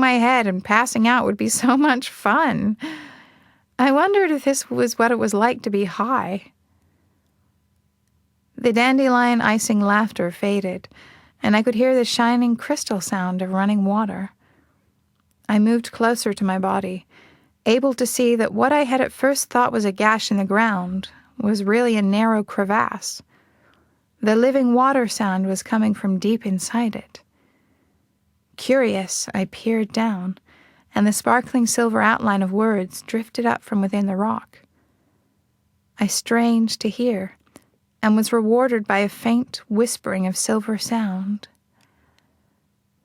my head and passing out would be so much fun. I wondered if this was what it was like to be high. The dandelion icing laughter faded, and I could hear the shining crystal sound of running water. I moved closer to my body, able to see that what I had at first thought was a gash in the ground was really a narrow crevasse. The living water sound was coming from deep inside it. Curious, I peered down, and the sparkling silver outline of words drifted up from within the rock. I strained to hear, and was rewarded by a faint whispering of silver sound.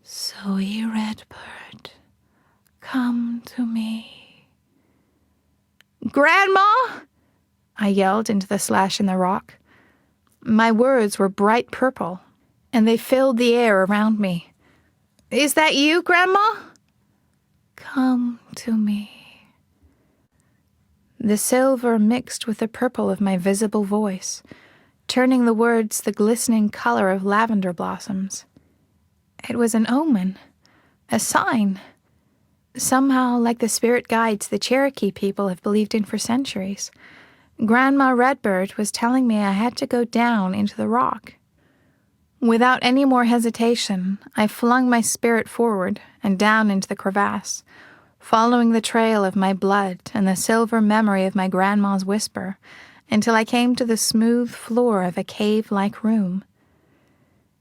"So ye redbird, come to me." "Grandma!" I yelled into the slash in the rock. My words were bright purple, and they filled the air around me. "Is that you, Grandma?" "Come to me." The silver mixed with the purple of my visible voice, turning the words the glistening color of lavender blossoms. It was an omen, a sign, somehow like the spirit guides the Cherokee people have believed in for centuries. Grandma Redbird was telling me I had to go down into the rock. Without any more hesitation, I flung my spirit forward and down into the crevasse, following the trail of my blood and the silver memory of my grandma's whisper, until I came to the smooth floor of a cave-like room.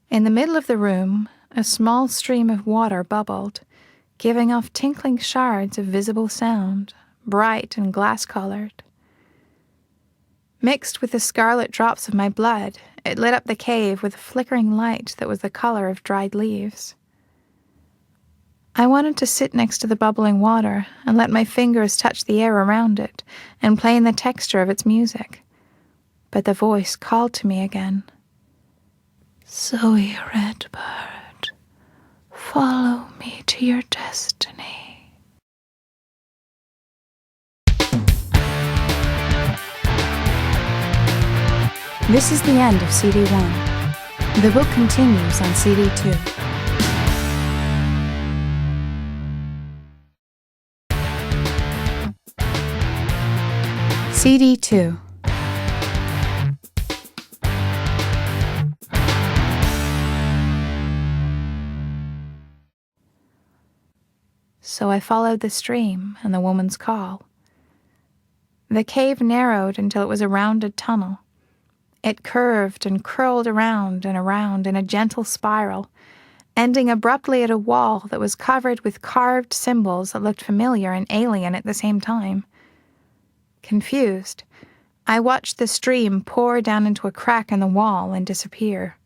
In the middle of the room, a small stream of water bubbled, giving off tinkling shards of visible sound, bright and glass-colored. Mixed with the scarlet drops of my blood, it lit up the cave with a flickering light that was the color of dried leaves. I wanted to sit next to the bubbling water and let my fingers touch the air around it and play in the texture of its music. But the voice called to me again. "Zoe Redbird, follow me to your destiny." This is the end of CD 1. The book continues on CD 2. CD 2. So I followed the stream and the woman's call. The cave narrowed until it was a rounded tunnel. It curved and curled around and around in a gentle spiral, ending abruptly at a wall that was covered with carved symbols that looked familiar and alien at the same time. Confused, I watched the stream pour down into a crack in the wall and disappear.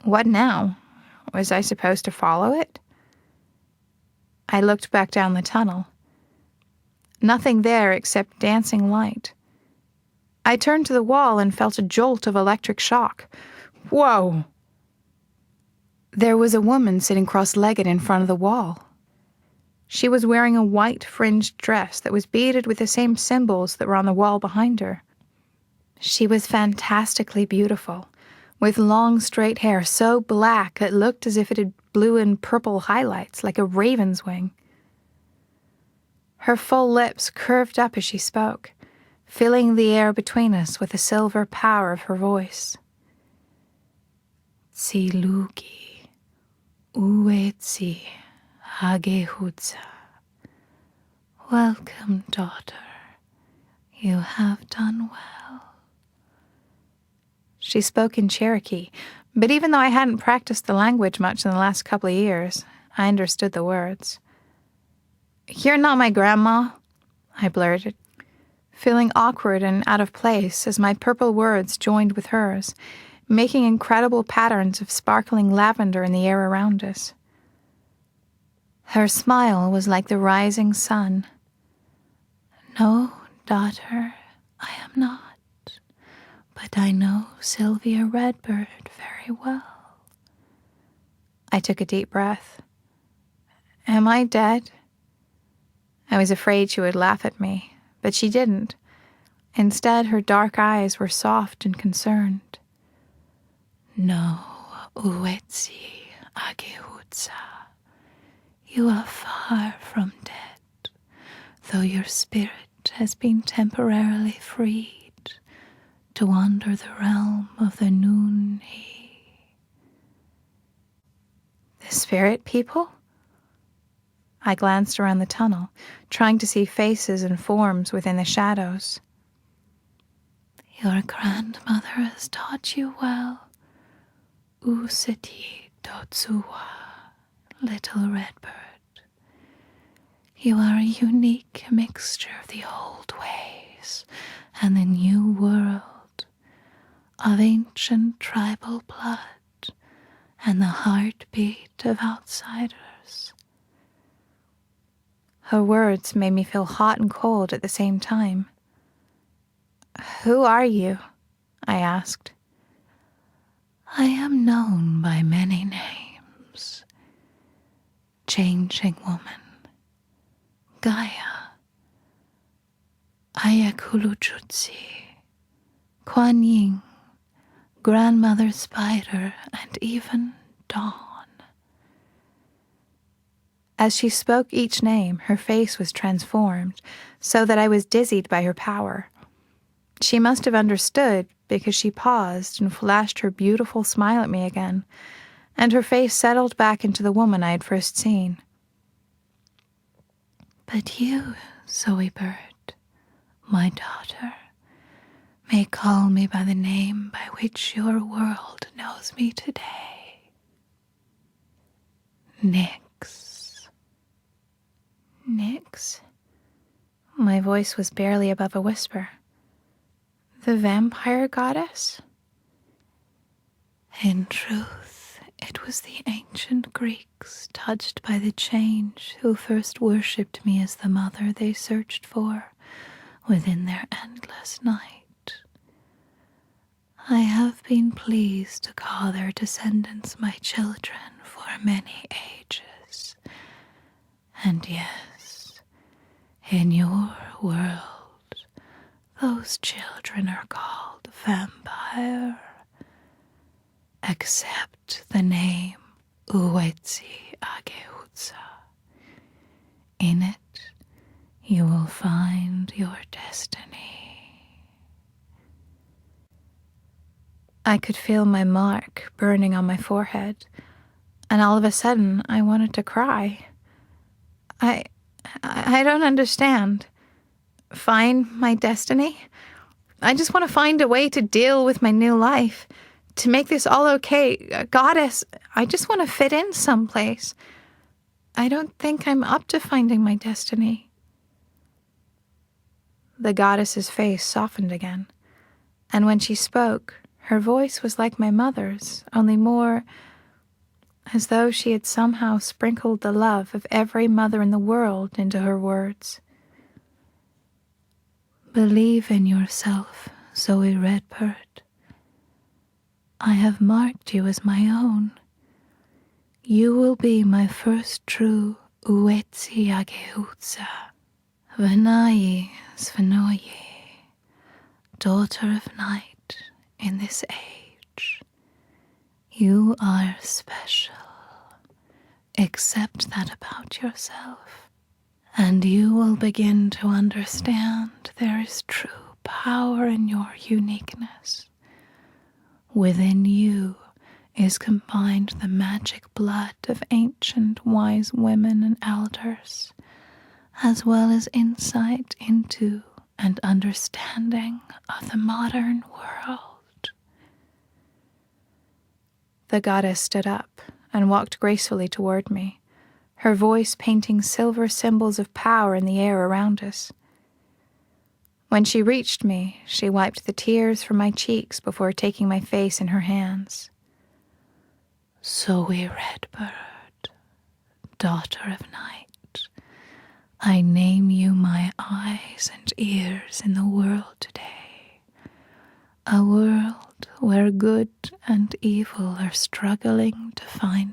What now? Was I supposed to follow it? I looked back down the tunnel. Nothing there except dancing light. I turned to the wall and felt a jolt of electric shock. Whoa! There was a woman sitting cross-legged in front of the wall. She was wearing a white fringed dress that was beaded with the same symbols that were on the wall behind her. She was fantastically beautiful, with long straight hair so black it looked as if it had blue and purple highlights like a raven's wing. Her full lips curved up as she spoke, filling the air between us with the silver power of her voice. "Tsilugi, uetsi, hagehutsa. Welcome, daughter. You have done well." She spoke in Cherokee, but even though I hadn't practiced the language much in the last couple of years, I understood the words. "You're not my grandma," I blurted, feeling awkward and out of place as my purple words joined with hers, making incredible patterns of sparkling lavender in the air around us. Her smile was like the rising sun. "No, daughter, I am not, but I know Sylvia Redbird very well." I took a deep breath. "Am I dead?" I was afraid she would laugh at me, but she didn't. Instead, her dark eyes were soft and concerned. "No, uetsi agehutsa. You are far from dead, though your spirit has been temporarily freed to wander the realm of the Noon-He. The spirit people? I glanced around the tunnel, trying to see faces and forms within the shadows. Your grandmother has taught you well. Useti Totsuwa, little red bird. You are a unique mixture of the old ways and the new world, of ancient tribal blood and the heartbeat of outsiders. Her words made me feel hot and cold at the same time. Who are you? I asked. I am known by many names. Changing Woman, Gaia, Ayakulujutsi, Kuan Yin, Grandmother Spider, and even Dawn. As she spoke each name, her face was transformed, so that I was dizzied by her power. She must have understood, because she paused and flashed her beautiful smile at me again, and her face settled back into the woman I had first seen. But you, Zoe Bird, my daughter, may call me by the name by which your world knows me today. Nyx. Nyx? My voice was barely above a whisper. The vampire goddess? In truth, it was the ancient Greeks, touched by the change, who first worshipped me as the mother they searched for within their endless night. I have been pleased to call their descendants my children for many ages. And yes, in your world, those children are called vampire, except the name Uetsi Agehutsa. In it, you will find your destiny. I could feel my mark burning on my forehead, and all of a sudden I wanted to cry. I don't understand. Find my destiny? I just want to find a way to deal with my new life, to make this all okay. Goddess, I just want to fit in someplace. I don't think I'm up to finding my destiny. The goddess's face softened again, and when she spoke, her voice was like my mother's, only more as though she had somehow sprinkled the love of every mother in the world into her words. Believe in yourself, Zoe Redbird. I have marked you as my own. You will be my first true Uetsi Agehutsa, Venai Svenoye, daughter of night in this age. You are special. Accept that about yourself, and you will begin to understand there is true power in your uniqueness. Within you is combined the magic blood of ancient wise women and elders, as well as insight into and understanding of the modern world. The goddess stood up and walked gracefully toward me, her voice painting silver symbols of power in the air around us. When she reached me, she wiped the tears from my cheeks before taking my face in her hands. Zoe Redbird, daughter of night, I name you my eyes and ears in the world today. A world where good and evil are struggling to find